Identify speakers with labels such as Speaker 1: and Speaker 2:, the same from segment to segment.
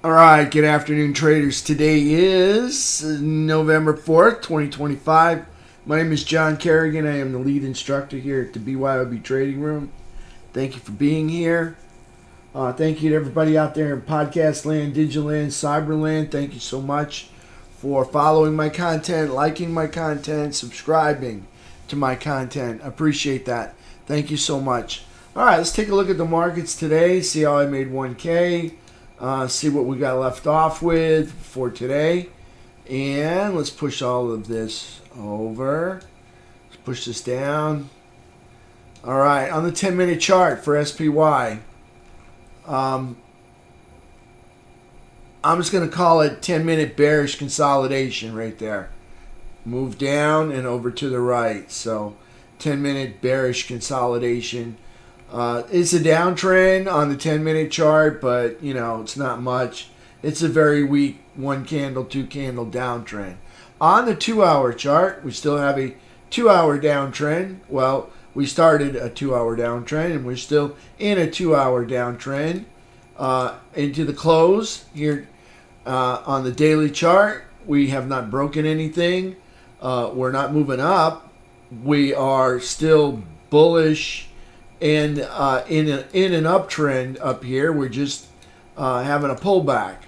Speaker 1: All right, good afternoon, traders. Today is November 4th, 2025. My name is John Carignan. I am the lead instructor here at the BYOB Trading Room. Thank you for being here. Thank you to everybody out there in podcast land, digital land, cyber land. Thank you so much for following my content, liking my content, subscribing to my content. I appreciate that. Thank you so much. All right, let's take a look at the markets today, see how I made 1K. See what we got left off with for today. And let's push all of this over. Let's push this down. All right, on the 10-minute chart for SPY, I'm just going to call it 10-minute bearish consolidation right there. Move down and over to the right. So 10-minute bearish consolidation. It's a downtrend on the 10-minute chart, but, you know, it's not much. It's a very weak one candle, two candle downtrend. On the 2-hour chart, we still have a 2-hour downtrend. Well, we started a 2-hour downtrend, and we're still in a 2-hour downtrend into the close. Here on the daily chart, we have not broken anything. We're not moving up. We are still bullish. And in an uptrend up here, we're just having a pullback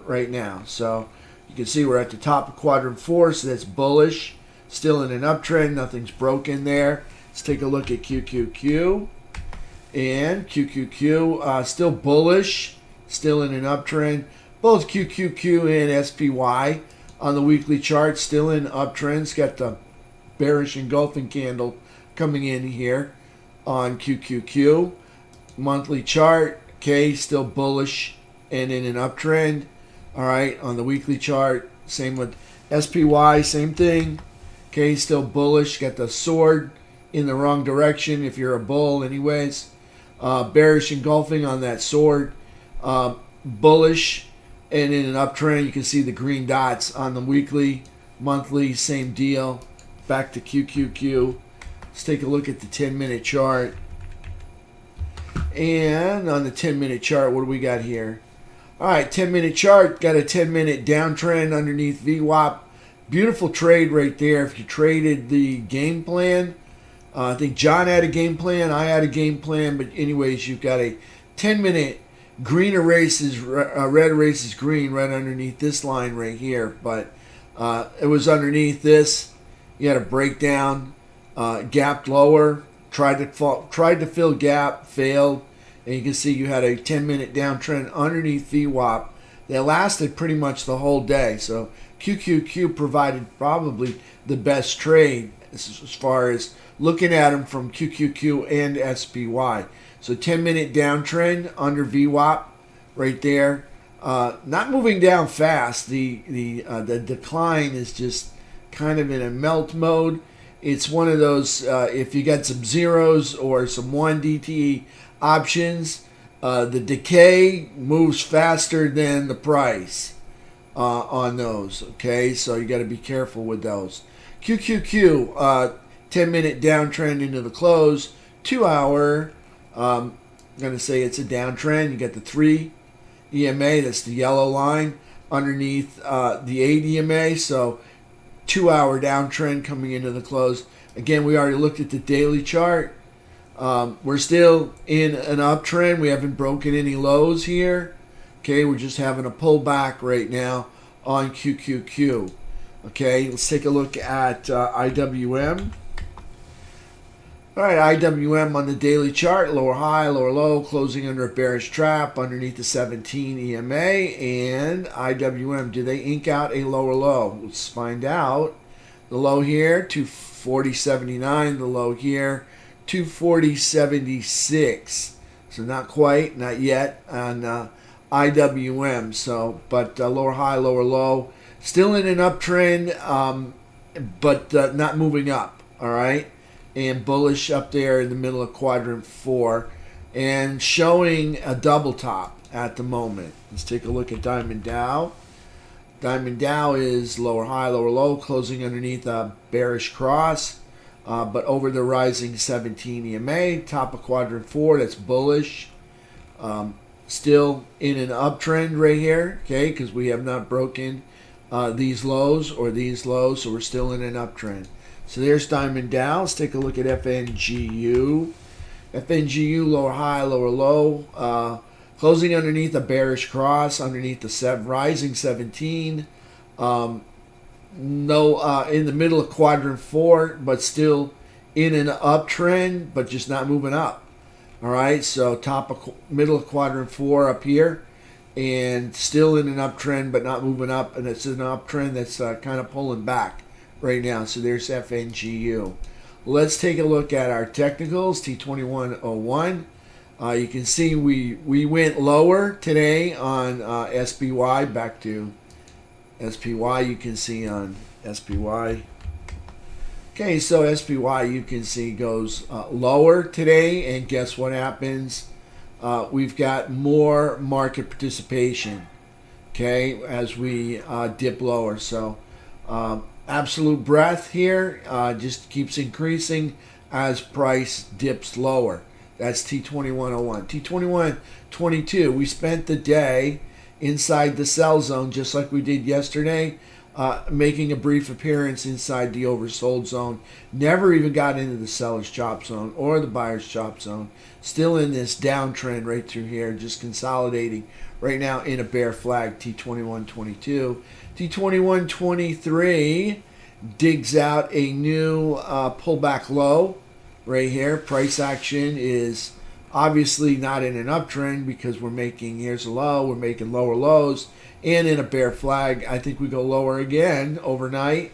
Speaker 1: right now. So you can see we're at the top of quadrant 4, so that's bullish. Still in an uptrend, nothing's broken there. Let's take a look at QQQ. And QQQ still bullish, still in an uptrend. Both QQQ and SPY on the weekly chart still in uptrends. Got the bearish engulfing candle coming in here on QQQ. Monthly chart, okay, still bullish and in an uptrend. All right, on the weekly chart, same with SPY, same thing. Okay, still bullish. Got the sword in the wrong direction if you're a bull anyways. Bearish engulfing on that sword. Bullish and in an uptrend. You can see the green dots on the weekly, monthly, same deal. Back to QQQ. Let's take a look at the 10-minute chart. And on the 10-minute chart, what do we got here? All right, 10-minute chart, got a 10-minute downtrend underneath VWAP. Beautiful trade right there. If you traded the game plan, I think John had a game plan, I had a game plan, but anyways, you've got a 10-minute green erases, red erases green right underneath this line right here. But it was underneath this. You had a breakdown. Gapped lower, tried to fill gap, failed, and you can see you had a 10-minute downtrend underneath VWAP that lasted pretty much the whole day. So QQQ provided probably the best trade as far as looking at them from QQQ and SPY. So 10-minute downtrend under VWAP right there. Not moving down fast. The decline is just kind of in a melt mode. It's one of those, if you got some zeros or some 1 DTE options, the decay moves faster than the price on those, okay? So you got to be careful with those. QQQ, 10-minute downtrend into the close. 2-hour, I'm going to say it's a downtrend. You got the 3 EMA, that's the yellow line, underneath the 8 EMA, so 2-hour downtrend coming into the close. Again, we already looked at the daily chart. We're still in an uptrend. We haven't broken any lows here. Okay, we're just having a pullback right now on QQQ. Okay, let's take a look at IWM. All right, IWM on the daily chart, lower high, lower low, closing under a bearish trap underneath the 17 EMA. And IWM, do they ink out a lower low? Let's find out. The low here, 240.79. The low here, 240.76. So not quite, not yet on IWM. So, but lower high, lower low, still in an uptrend, but not moving up. All right. And bullish up there in the middle of quadrant 4 and showing a double top at the moment. Let's take a look at Diamond Dow. Diamond Dow is lower high, lower low, closing underneath a bearish cross, but over the rising 17 EMA, top of quadrant 4, that's bullish. still in an uptrend right here, okay, because we have not broken these lows or these lows, so we're still in an uptrend. So there's Diamond Dow. Let's take a look at FNGU. FNGU, lower high, lower low, closing underneath a bearish cross, underneath the rising 17. No, in the middle of quadrant 4, but still in an uptrend, but just not moving up. All right, so middle of quadrant 4 up here, and still in an uptrend, but not moving up, and it's an uptrend that's kind of pulling back right now. So there's FNGU. Let's take a look at our technicals, T2101. You can see we went lower today on SPY, back to SPY. You can see on SPY. Okay, so SPY you can see goes lower today, and guess what happens? We've got more market participation, okay, as we dip lower. So absolute breadth here just keeps increasing as price dips lower. That's T2101. T2122, we spent the day inside the sell zone just like we did yesterday, making a brief appearance inside the oversold zone. Never even got into the seller's chop zone or the buyer's chop zone. Still in this downtrend right through here, just consolidating right now in a bear flag, T2122. T2123 digs out a new pullback low right here. Price action is obviously not in an uptrend because we're making, here's a low, we're making lower lows, and in a bear flag, I think we go lower again overnight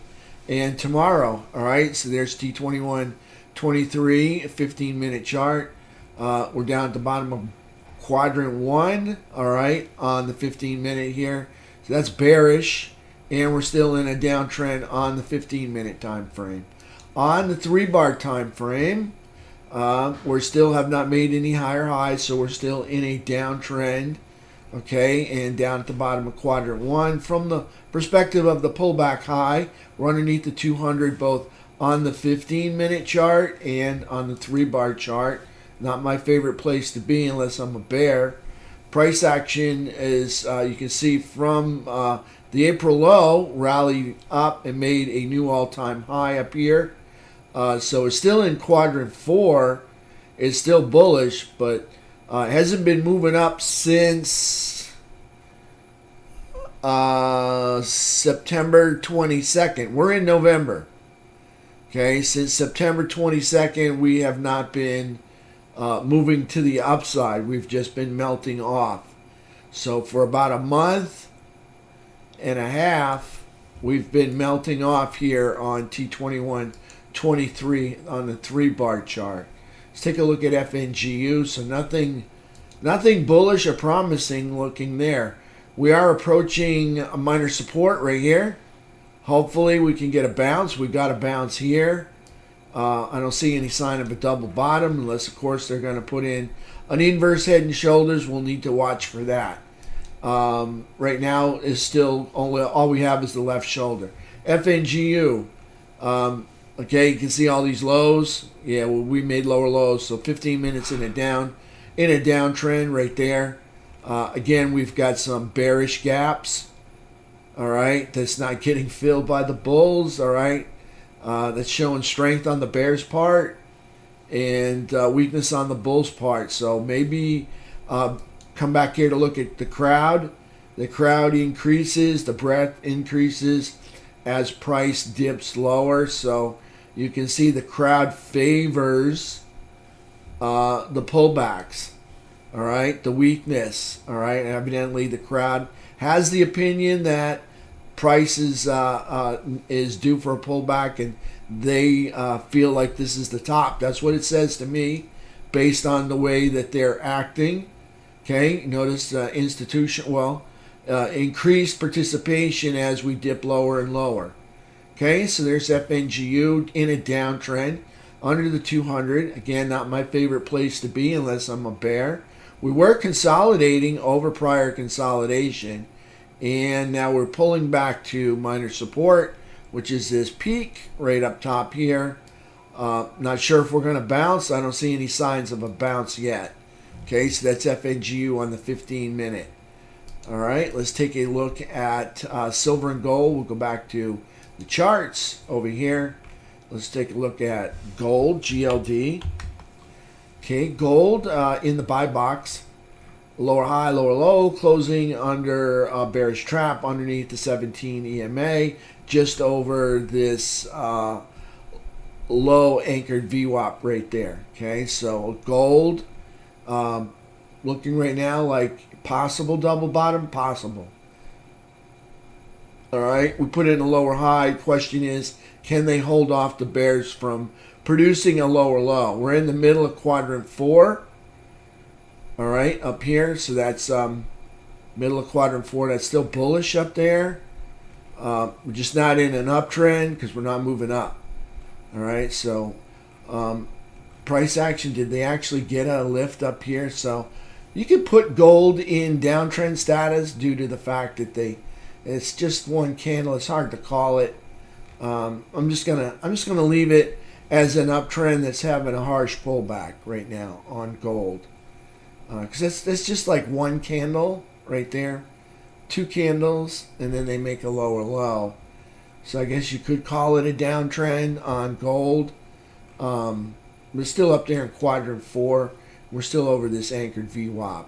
Speaker 1: and tomorrow. All right, so there's T2123, 15-minute chart. We're down at the bottom of quadrant 1, all right, on the 15-minute here. So that's bearish, and we're still in a downtrend on the 15-minute time frame. On the 3-bar time frame, we still have not made any higher highs, so we're still in a downtrend, okay, and down at the bottom of quadrant 1. From the perspective of the pullback high, we're underneath the 200 both on the 15-minute chart and on the 3-bar chart. Not my favorite place to be unless I'm a bear. Price action is, you can see from the April low, rallied up and made a new all-time high up here. So it's still in quadrant 4. It's still bullish, but hasn't been moving up since September 22nd. We're in November. Okay, since September 22nd, we have not been moving to the upside. We've just been melting off. So for about a month and a half, we've been melting off here on T2123 on the 3-bar chart. Let's take a look at FNGU. So nothing bullish or promising looking there. We are approaching a minor support right here. Hopefully we can get a bounce. We got a bounce here. I don't see any sign of a double bottom unless, of course, they're going to put in an inverse head and shoulders. We'll need to watch for that. Right now is still all we have is the left shoulder. FNGU. Okay, you can see all these lows. Yeah, well, we made lower lows. So 15 minutes in a downtrend right there. Again, we've got some bearish gaps. All right, that's not getting filled by the bulls. All right, that's showing strength on the bears' part and weakness on the bulls' part. So maybe come back here to look at the crowd. The crowd increases, the breadth increases as price dips lower. So you can see the crowd favors the pullbacks. All right, the weakness. All right, evidently the crowd has the opinion that price is due for a pullback, and they feel like this is the top. That's what it says to me, based on the way that they're acting. Okay, notice increased participation as we dip lower and lower. Okay, so there's FNGU in a downtrend under the 200. Again, not my favorite place to be unless I'm a bear. We were consolidating over prior consolidation, and now we're pulling back to minor support, which is this peak right up top here. Not sure if we're going to bounce. I don't see any signs of a bounce yet. Okay, so that's FNGU on the 15-minute. All right, let's take a look at silver and gold. We'll go back to the charts over here. Let's take a look at gold, GLD. Okay, gold in the buy box. Lower high, lower low, closing under a bearish trap underneath the 17 EMA, just over this low anchored VWAP right there. Okay, so gold looking right now like possible double bottom, possible. All right, we put in a lower high. Question is, can they hold off the bears from producing a lower low? We're in the middle of quadrant 4. All right, up here, so that's middle of quadrant 4. That's still bullish up there. We're just not in an uptrend because we're not moving up. All right, so price action, did they actually get a lift up here? So you could put gold in downtrend status due to the fact that it's just one candle. It's hard to call it. I'm just gonna leave it as an uptrend that's having a harsh pullback right now on gold. Because that's just like one candle right there, 2 candles, and then they make a lower low. So I guess you could call it a downtrend on gold. We're still up there in quadrant 4. We're still over this anchored VWAP.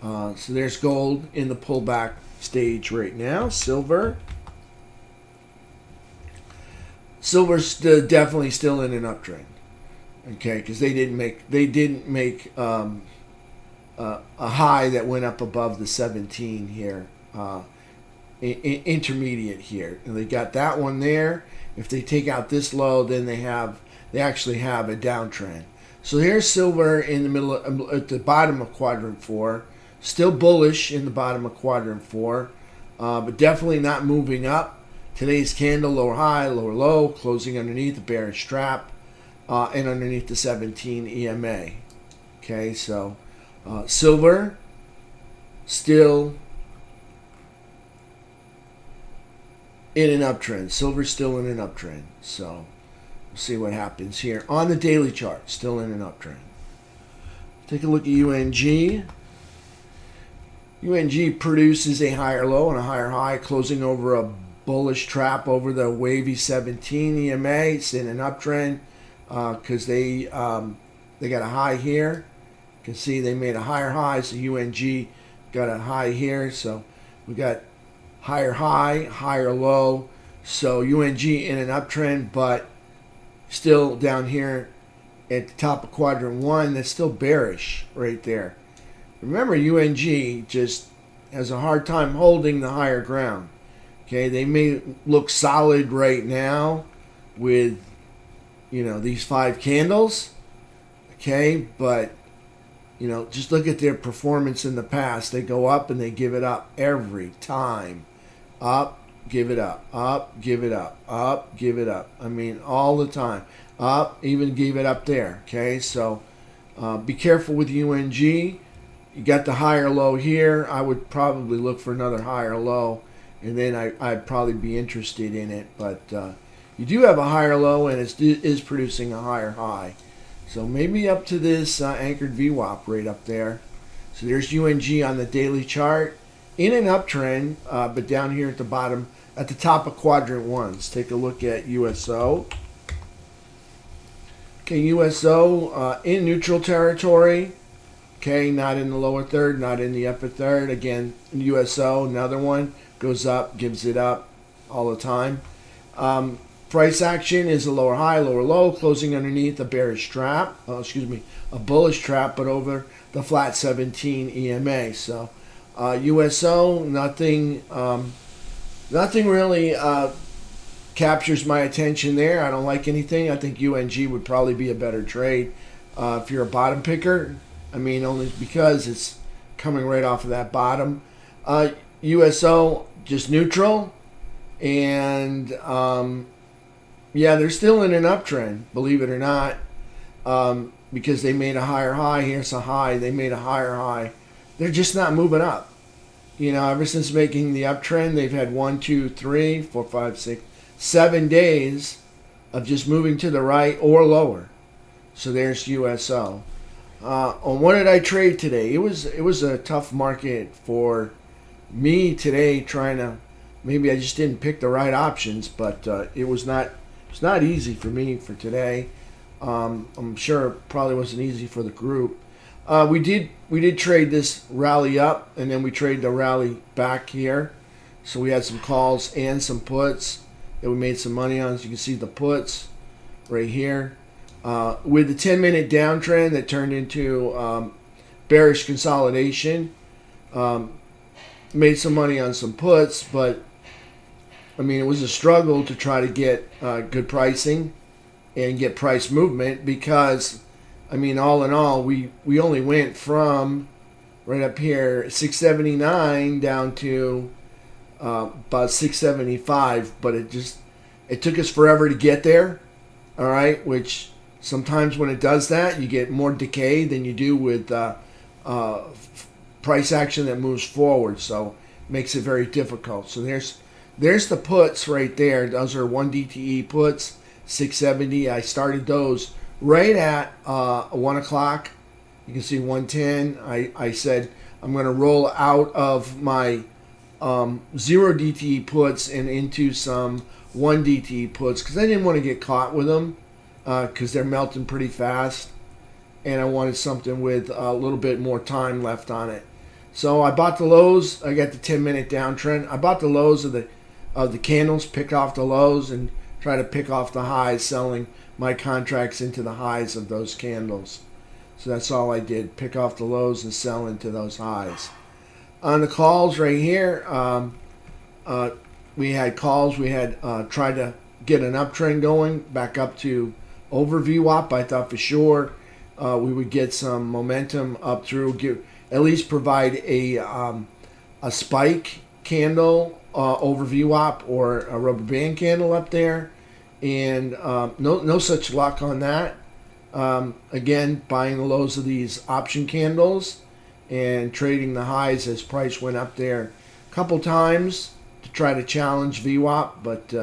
Speaker 1: So there's gold in the pullback stage right now. Silver's definitely still in an uptrend. Okay, because they didn't make a high that went up above the 17 here, intermediate here, and they got that one there. If they take out this low, then they actually have a downtrend. So here's silver in the middle at the bottom of quadrant 4, still bullish in the bottom of quadrant 4, but definitely not moving up. Today's candle, lower high, lower low, closing underneath the bearish trap and underneath the 17 EMA. Okay, so silver still in an uptrend. Silver's still in an uptrend. So we'll see what happens here. On the daily chart, still in an uptrend. Take a look at UNG. UNG produces a higher low and a higher high, closing over a bullish trap over the wavy 17 EMA. It's in an uptrend because they got a high here. You can see they made a higher high, so UNG got a high here. So we got higher high, higher low. So UNG in an uptrend, but still down here at the top of quadrant 1, that's still bearish right there. Remember, UNG just has a hard time holding the higher ground. Okay, they may look solid right now with, these 5 candles. Okay, but just look at their performance in the past. They go up and they give it up every time. Up, give it up. Up, give it up. Up, give it up. I mean, all the time. Up, even gave it up there. Okay, so be careful with UNG. You got the higher low here. I would probably look for another higher low, and then I'd probably be interested in it. But you do have a higher low, and it is producing a higher high. So maybe up to this anchored VWAP right up there. So there's UNG on the daily chart in an uptrend, but down here at the bottom, at the top of quadrant 1. Let's take a look at USO. Okay, USO in neutral territory. Okay, not in the lower third, not in the upper third. Again, USO, another one, goes up, gives it up all the time. Price action is a lower high, lower low, closing underneath a bearish trap. A bullish trap, but over the flat 17 EMA. So USO, nothing really captures my attention there. I don't like anything. I think UNG would probably be a better trade if you're a bottom picker. I mean, only because it's coming right off of that bottom. USO, just neutral. And yeah, they're still in an uptrend, believe it or not, because they made a higher high. Here's a high. They made a higher high. They're just not moving up. Ever since making the uptrend, they've had 1, 2, 3, 4, 5, 6, 7 days of just moving to the right or lower. So there's USO. On what did I trade today? It was a tough market for me today. Trying to, maybe I just didn't pick the right options, but it's not easy for me for today. I'm sure it probably wasn't easy for the group. We did trade this rally up, and then we traded the rally back here. So we had some calls and some puts that we made some money on. As you can see, the puts right here. With the 10-minute downtrend that turned into bearish consolidation, made some money on some puts, but I mean, it was a struggle to try to get good pricing and get price movement because, I mean, all in all, we only went from right up here 679 down to about 675, but it took us forever to get there. All right, which sometimes when it does that, you get more decay than you do with price action that moves forward. So it makes it very difficult. So there's the puts right there. Those are 1 DTE puts, 670. I started those right at 1 o'clock. You can see 110. I said I'm going to roll out of my 0 DTE puts and into some 1 DTE puts because I didn't want to get caught with them because they're melting pretty fast, and I wanted something with a little bit more time left on it. So I bought the lows. I got the 10-minute downtrend. I bought the lows of the candles, picked off the lows, and try to pick off the highs, selling my contracts into the highs of those candles. So that's all I did, pick off the lows and sell into those highs. On the calls right here, we had calls. We had tried to get an uptrend going back up to over VWAP. I thought for sure we would get some momentum up through, at least provide a spike candle over VWAP or a rubber band candle up there, and no such luck on that. Again, buying the lows of these option candles and trading the highs as price went up there a couple times to try to challenge VWAP, but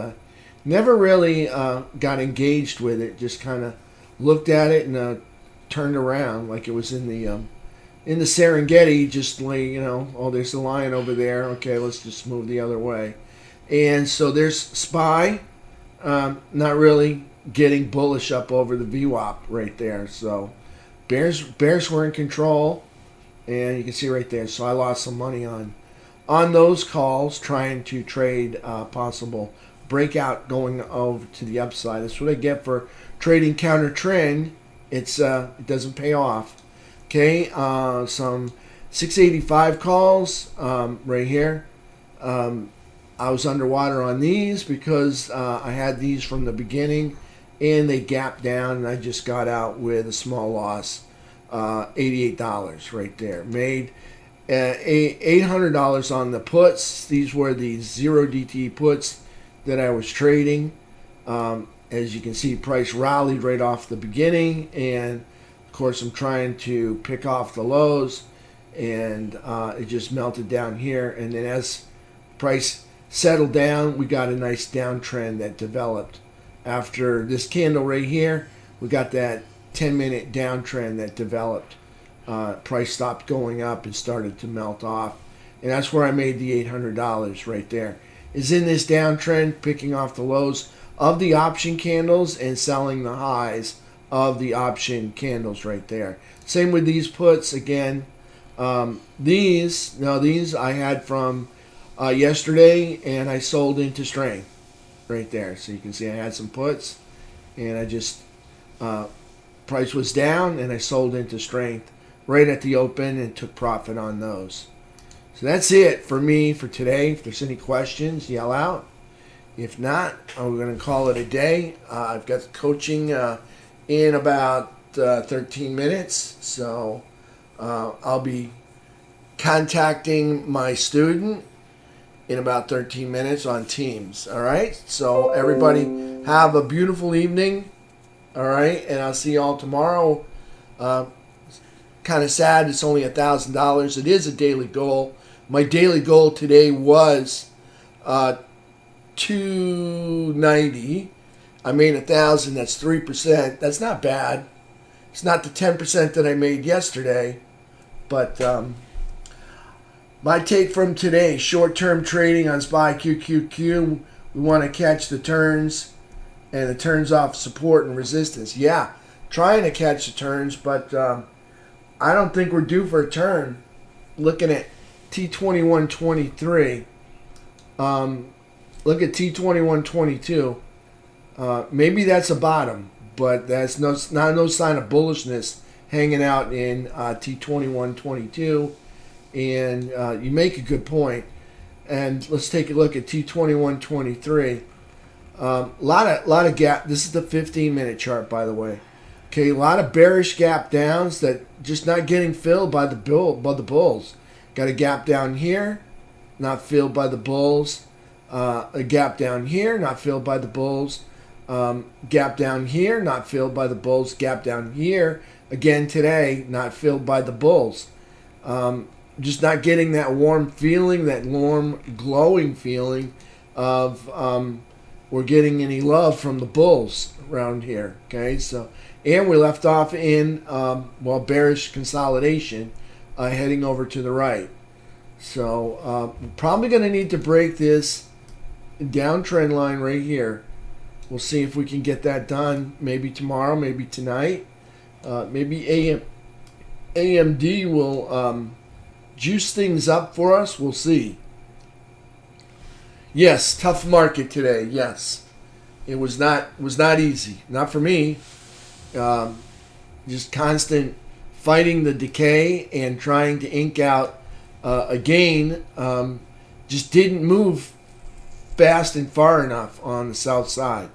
Speaker 1: never really got engaged with it. Just kind of looked at it and turned around like it was in the Serengeti, just like, oh, there's the lion over there. Okay, let's just move the other way. And so there's SPY, not really getting bullish up over the VWAP right there. So bears were in control, and you can see right there. So I lost some money on those calls, trying to trade possible breakout going over to the upside. That's what I get for trading counter trend. It doesn't pay off. Okay, some 685 calls right here. I was underwater on these because I had these from the beginning, and they gapped down, and I just got out with a small loss, $88 right there. Made $800 on the puts. These were the 0 DTE puts that I was trading. As you can see, price rallied right off the beginning, and of course I'm trying to pick off the lows, and it just melted down here. And then as price settled down, we got a nice downtrend that developed. After this candle right here, we got that 10-minute downtrend that developed. Price stopped going up and started to melt off, and that's where I made the $800 right there. Is in this downtrend, picking off the lows of the option candles and selling the highs of the option candles right there. Same with these puts again. These I had from yesterday, and I sold into strength right there. So you can see I had some puts, and I just price was down, and I sold into strength right at the open and took profit on those. So that's it for me for today. If there's any questions, yell out. If not, I'm going to call it a day. I've got coaching in about 13 minutes, so I'll be contacting my student in about 13 minutes on Teams. All right, so everybody have a beautiful evening. All right, and I'll see you all tomorrow. Kind of sad it's only $1,000. It is a daily goal. My daily goal today was 290. I made 1,000. That's 3%. That's not bad. It's not the 10% that I made yesterday, but my take from today, short-term trading on SPY QQQ, we want to catch the turns and the turns off support and resistance. Yeah, trying to catch the turns, but I don't think we're due for a turn. Looking at T2123, look at T2122. Maybe that's a bottom, but that's no sign of bullishness hanging out in T2122. And you make a good point. And let's take a look at T2123. Lot of gap. This is the 15-minute chart, by the way. Okay, a lot of bearish gap downs that just not getting filled by the bulls. Got a gap down here, not filled by the bulls. A gap down here, not filled by the bulls. Gap down here, not filled by the bulls. Gap down here again today, not filled by the bulls. Just not getting that warm feeling, that warm glowing feeling of we're getting any love from the bulls around here. Okay, so and we left off in bearish consolidation, heading over to the right. So we're probably going to need to break this downtrend line right here. We'll see if we can get that done. Maybe tomorrow, maybe tonight. Maybe AMD will juice things up for us. We'll see. Yes, tough market today. Yes, it was not easy. Not for me. Just constant fighting the decay and trying to ink out a gain. Just didn't move fast and far enough on the south side.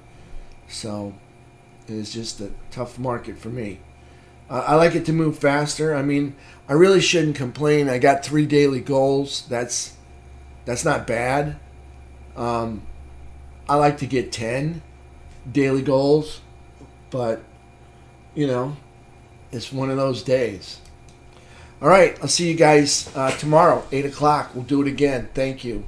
Speaker 1: So it's just a tough market for me. I like it to move faster. I mean, I really shouldn't complain. I got 3 daily goals. That's not bad. I like to get 10 daily goals, but you know, it's one of those days. All right, I'll see you guys tomorrow, 8 o'clock. We'll do it again. Thank you.